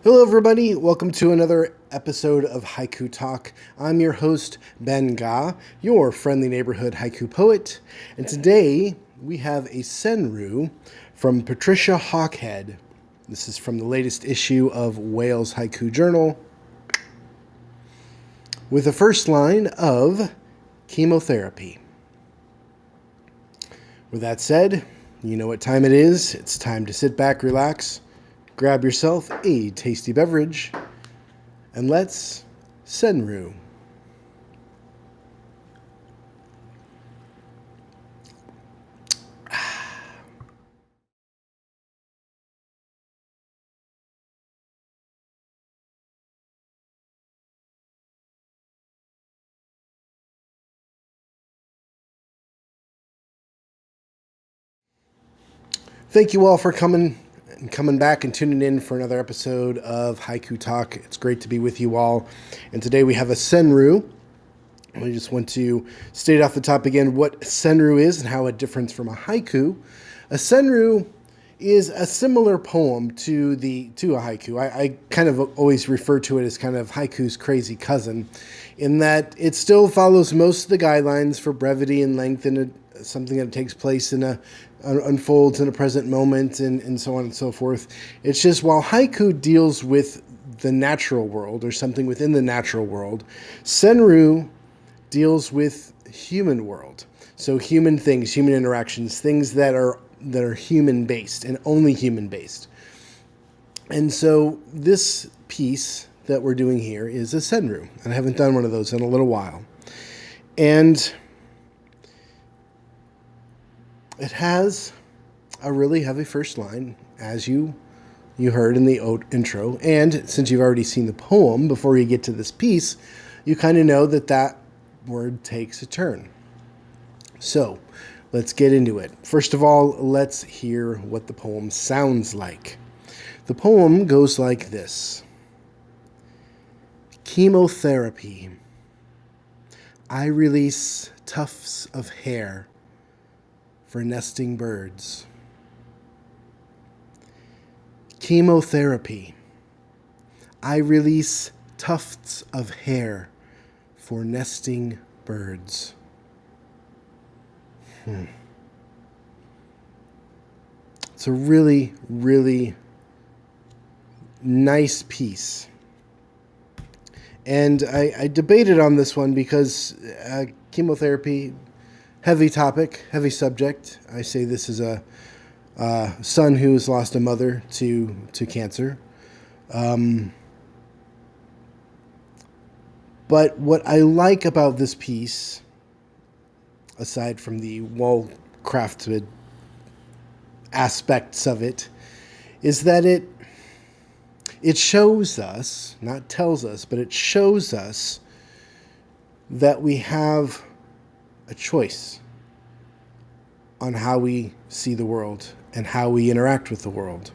Hello, everybody. Welcome to another episode of Haiku Talk. I'm your host, Ben Ga, your friendly neighborhood haiku poet. And today we have a Senryu from Patricia Hawkhead. This is from the latest issue of Wales Haiku Journal, with the first line of Chemotherapy. With that said, you know what time it is. It's time to sit back, relax, grab yourself a tasty beverage, and let's Senryu. Thank you all for coming back and tuning in for another episode of Haiku Talk. It's great to be with you all. And today we have a Senryu. I just want to state off the top again what Senryu is and how it differs from a haiku. A Senryu is a similar poem to a haiku. I kind of always refer to it as kind of haiku's crazy cousin, in that it still follows most of the guidelines for brevity and length and something that takes place unfolds in a present moment and so on and so forth. It's just while haiku deals with the natural world or something within the natural world, Senryu deals with human world. So human things, human interactions, things that are human based and only human based. And so this piece that we're doing here is a Senryu, and I haven't done one of those in a little while. And it has a really heavy first line, as you heard in the intro. And since you've already seen the poem before you get to this piece, you kind of know that word takes a turn. So let's get into it. First of all, let's hear what the poem sounds like. The poem goes like this. Chemotherapy. I release tufts of hair for nesting birds. Chemotherapy. I release tufts of hair for nesting birds. It's a really, really nice piece. And I debated on this one because chemotherapy, heavy topic, heavy subject. I say this is a son who has lost a mother to cancer. But what I like about this piece, aside from the well-crafted aspects of it, is that it shows us, not tells us, but it shows us that we have a choice on how we see the world and how we interact with the world.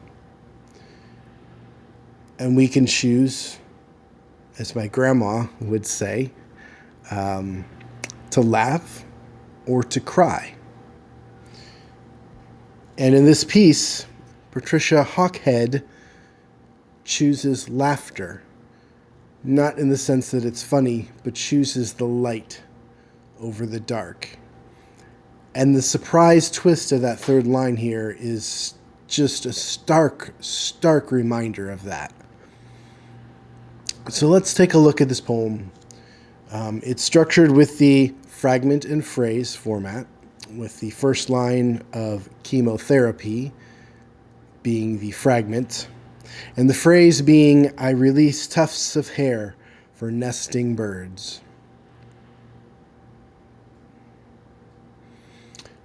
And we can choose, as my grandma would say, to laugh or to cry. And in this piece, Patricia Hawkhead chooses laughter, not in the sense that it's funny, but chooses the light over the dark. And the surprise twist of that third line here is just a stark reminder of that. So let's take a look at this poem. It's structured with the fragment and phrase format, with the first line of chemotherapy being the fragment, and the phrase being, I release tufts of hair for nesting birds.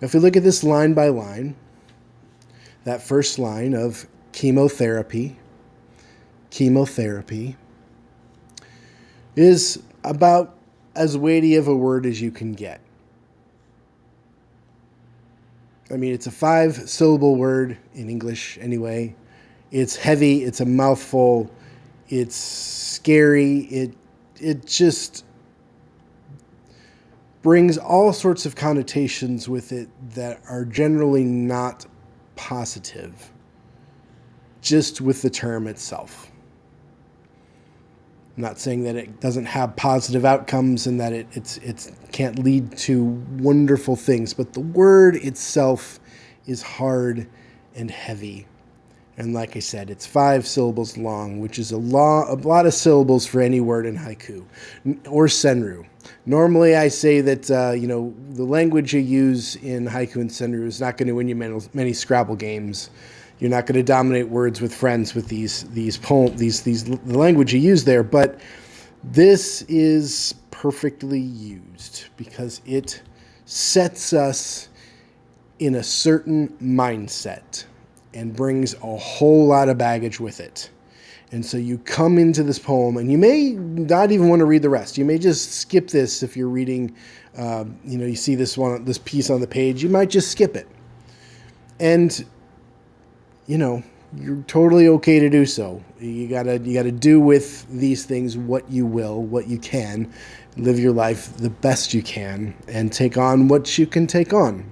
If we look at this line by line, that first line of chemotherapy is about as weighty of a word as you can get. I mean, it's a 5-syllable word in English anyway. It's heavy, it's a mouthful, it's scary, it just brings all sorts of connotations with it that are generally not positive, just with the term itself. I'm not saying that it doesn't have positive outcomes and that it can't lead to wonderful things, but the word itself is hard and heavy. And like I said, it's 5 syllables long, which is a lot of syllables for any word in haiku or senryu. Normally, I say that the language you use in haiku and senryu is not going to win you many Scrabble games. You're not going to dominate words with friends with these the language you use there. But this is perfectly used because it sets us in a certain mindset and brings a whole lot of baggage with it. And so you come into this poem, and you may not even want to read the rest. You may just skip this if you're reading, you see this piece on the page. You might just skip it. And, you're totally okay to do so. You gotta do with these things what you will, what you can. Live your life the best you can, and take on what you can take on,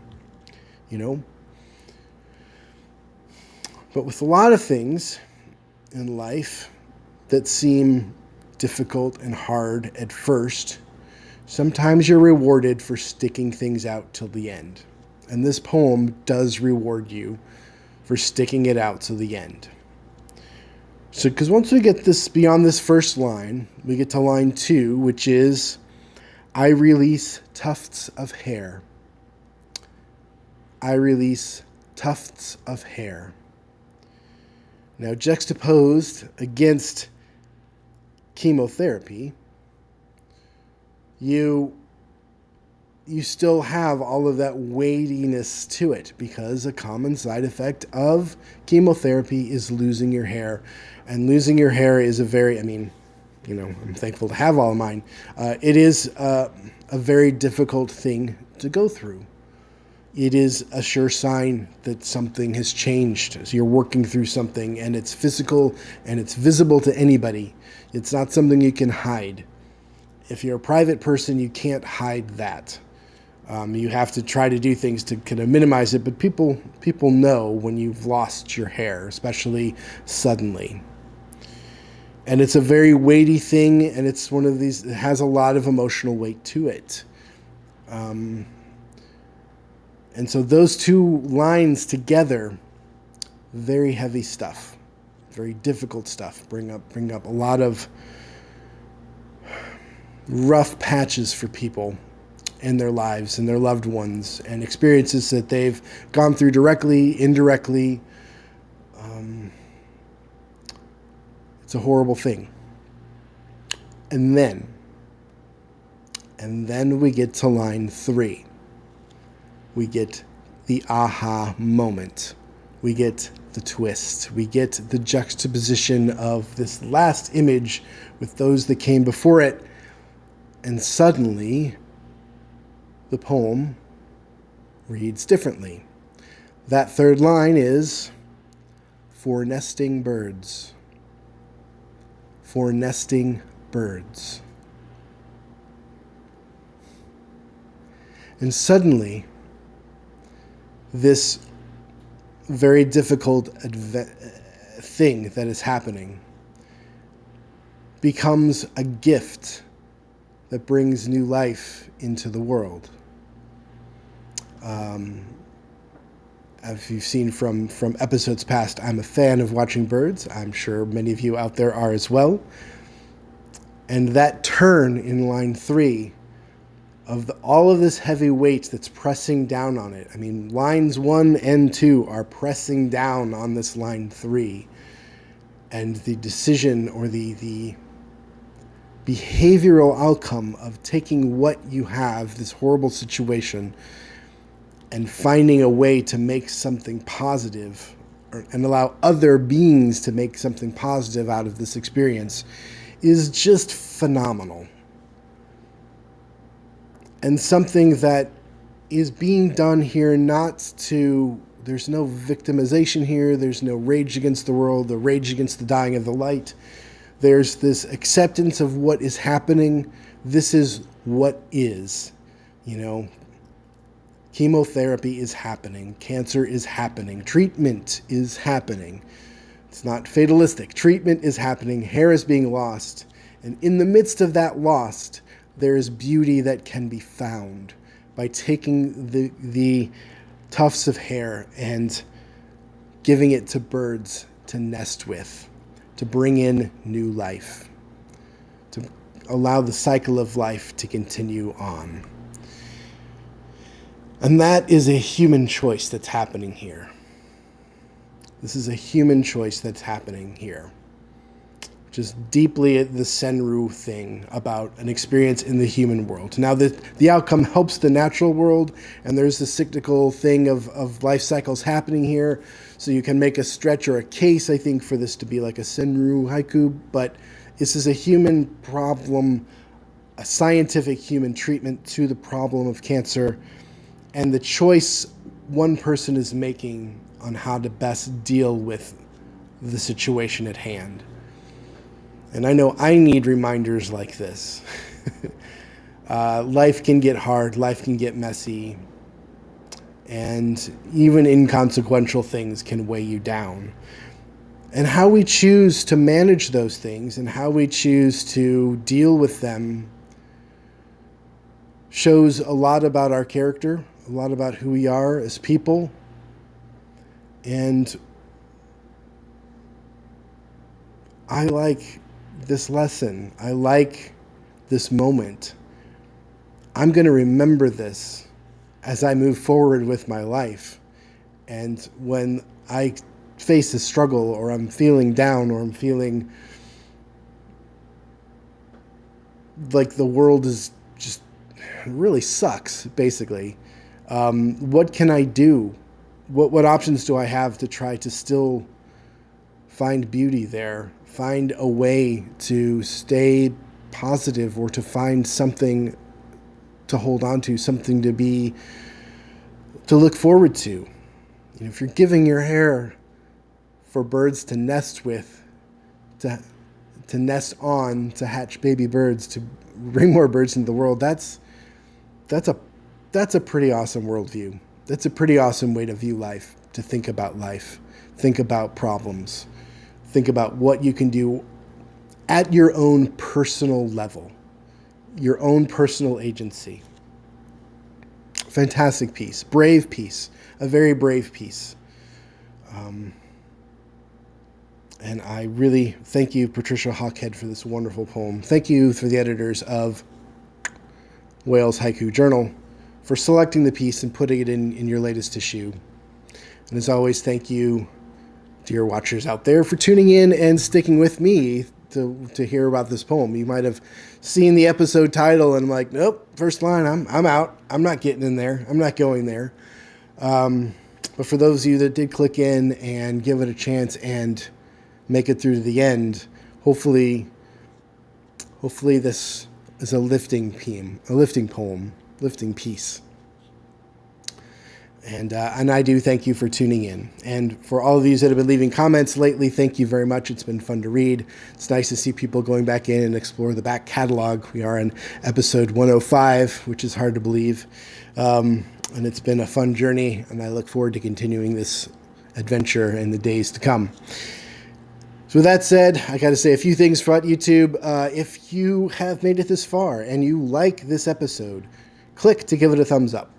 But with a lot of things in life that seem difficult and hard at first, sometimes you're rewarded for sticking things out till the end. And this poem does reward you for sticking it out to the end. So, because once we get this beyond this first line, we get to line 2, which is, I release tufts of hair. I release tufts of hair. Now, juxtaposed against chemotherapy, you still have all of that weightiness to it, because a common side effect of chemotherapy is losing your hair. And losing your hair is I'm thankful to have all of mine. It is a very difficult thing to go through. It is a sure sign that something has changed. So you're working through something, and it's physical and it's visible to anybody. It's not something you can hide. If you're a private person, you can't hide that. You have to try to do things to kind of minimize it, but people know when you've lost your hair, especially suddenly. And it's a very weighty thing, and it's one of these, it has a lot of emotional weight to it. And so those two lines together, very heavy stuff, very difficult stuff, bring up a lot of rough patches for people in their lives and their loved ones, and experiences that they've gone through directly, indirectly. It's a horrible thing. And then we get to line 3. We get the aha moment. We get the twist. We get the juxtaposition of this last image with those that came before it. And suddenly, the poem reads differently. That third line is, for nesting birds. For nesting birds. And suddenly, this very difficult thing that is happening becomes a gift that brings new life into the world. As you've seen from episodes past, I'm a fan of watching birds. I'm sure many of you out there are as well. And that turn in line 3 of all of this heavy weight that's pressing down on it. Lines 1 and 2 are pressing down on this line 3. And the decision or the behavioral outcome of taking what you have, this horrible situation, and finding a way to make something positive and allow other beings to make something positive out of this experience is just phenomenal. And something that is being done here there's no victimization here, there's no rage against the world, the rage against the dying of the light. There's this acceptance of what is happening. This is what is. Chemotherapy is happening. Cancer is happening. Treatment is happening. It's not fatalistic. Treatment is happening. Hair is being lost. And in the midst of that loss, there is beauty that can be found by taking the tufts of hair and giving it to birds to nest with, to bring in new life, to allow the cycle of life to continue on. And that is a human choice that's happening here. This is a human choice that's happening here. Which is deeply the Senryu thing about an experience in the human world. Now, the outcome helps the natural world, and there's the cyclical thing of life cycles happening here. So you can make a stretch or a case, I think, for this to be like a Senryu haiku, but this is a human problem, a scientific human treatment to the problem of cancer, and the choice one person is making on how to best deal with the situation at hand. And I know I need reminders like this. Life can get hard, life can get messy, and even inconsequential things can weigh you down. And how we choose to manage those things and how we choose to deal with them shows a lot about our character, a lot about who we are as people. And I like this lesson. I like this moment. I'm going to remember this as I move forward with my life. And when I face a struggle, or I'm feeling down, or I'm feeling like the world is just really sucks, basically, what can I do? What options do I have to try to still find beauty there? Find a way to stay positive, or to find something to hold on to, something to look forward to. You know, if you're giving your hair for birds to nest with, to nest on, to hatch baby birds, to bring more birds into the world, that's a pretty awesome worldview. That's a pretty awesome way to view life, to think about life, think about problems, think about what you can do at your own personal level, your own personal agency. Fantastic piece, brave piece, a very brave piece. And I really thank you, Patricia Hawkhead, for this wonderful poem. Thank you for the editors of Wales Haiku Journal for selecting the piece and putting it in your latest issue. And as always, thank you, dear watchers out there, for tuning in and sticking with me to hear about this poem. You might have seen the episode title and I'm like, nope, first line, I'm out. I'm not getting in there. I'm not going there. But for those of you that did click in and give it a chance and make it through to the end, hopefully this is a lifting poem, lifting piece. And I do thank you for tuning in. And for all of you that have been leaving comments lately, thank you very much. It's been fun to read. It's nice to see people going back in and explore the back catalog. We are on episode 105, which is hard to believe. And it's been a fun journey, and I look forward to continuing this adventure in the days to come. So with that said, I got to say a few things for YouTube. If you have made it this far and you like this episode, click to give it a thumbs up.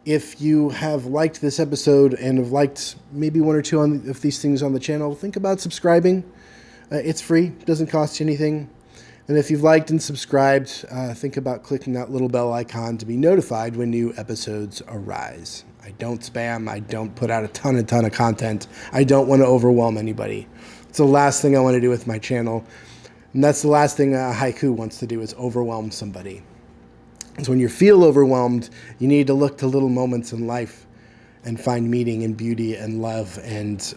If you have liked this episode and have liked maybe one or two of these things on the channel, think about subscribing. It's free, doesn't cost you anything. And if you've liked and subscribed, think about clicking that little bell icon to be notified when new episodes arise. I don't spam. I don't put out a ton of content. I don't want to overwhelm anybody. It's the last thing I want to do with my channel. And that's the last thing a haiku wants to do, is overwhelm somebody. So when you feel overwhelmed, you need to look to little moments in life and find meaning and beauty and love and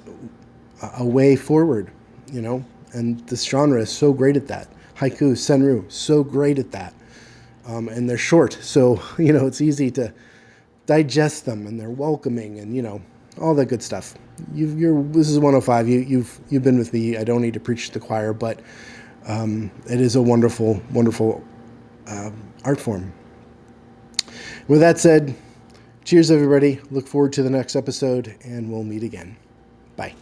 a way forward, you know? And this genre is so great at that. Haiku, Senryu, so great at that. And they're short, so, you know, it's easy to digest them, and they're welcoming, and, you know, all that good stuff. This is 105. You've been with me. I don't need to preach to the choir, but it is a wonderful, wonderful art form. With that said, cheers, everybody. Look forward to the next episode, and we'll meet again. Bye.